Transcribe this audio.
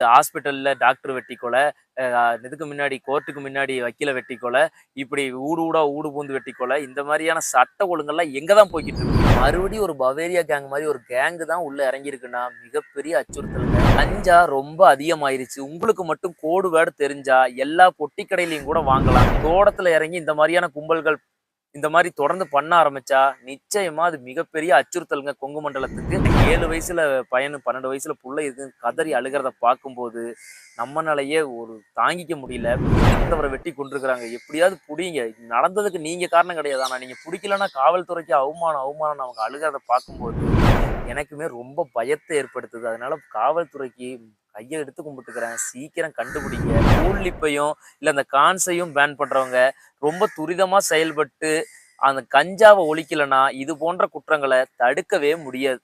ஹாஸ்பிட்டல்ல டாக்டர் வெட்டி கொலை, இதுக்கு முன்னாடி கோர்ட்டுக்கு முன்னாடி வக்கீல வெட்டி கொலை, இப்படி ஊடு ஊடா ஊடு பூந்து வெட்டி கொலை, இந்த மாதிரியான சட்ட ஒழுங்கெல்லாம் எங்க தான் போய்க்கிட்டு இருக்கு? மறுபடியும் ஒரு பவேரியா கேங் மாதிரி ஒரு கேங் தான் உள்ள இறங்கியிருக்குன்னா மிகப்பெரிய அச்சுறுத்தலுங்க. கஞ்சா ரொம்ப அதிகமாயிருச்சு. உங்களுக்கு மட்டும் கோடு வேர்டு தெரிஞ்சா எல்லா பொட்டி கடையிலயும் கூட வாங்கலாம். தோட்டத்துல இறங்கி இந்த மாதிரியான கும்பல்கள் இந்த மாரி தொடர்ந்து பண்ண ஆரம்பிச்சா, நிச்சயமா அது மிகப்பெரிய அச்சுறுத்தல்ங்க கொங்கு மண்டலத்துக்கு. 7 வயசுல பையனு 12 வயசுல புள்ள இருக்குன்னு கதறி அழுகிறத பார்க்கும்போது, நம்மனாலயே ஒரு தாங்கிக்க முடியல. இருந்தவர வெட்டி கொன்றுக்குறாங்க. எப்படியாவது புடிங்க. நடந்ததுக்கு நீங்க காரணம் கிடையாது. ஆனா நீங்க புடிக்கலன்னா காவல்துறைக்கு அவமானம், அவமானம்னு அவங்க அழுகிறத பார்க்கும்போது, எனக்குமே ரொம்ப பயத்த ஏற்படுத்துது. அதனால காவல்துறைக்கு கைய எடுத்து கும்பிட்டுக்கிறேன். சீக்கிரம் கண்டுபிடிங்க. கூல் லிப்பையும், இல்ல அந்த கான்ஸையும் பேன் பண்றவங்க ரொம்ப துரிதமா செயல்பட்டு, அந்த கஞ்சாவ ஒழிக்கலன்னா, இது போன்ற குற்றங்கள தடுக்கவே முடியாது.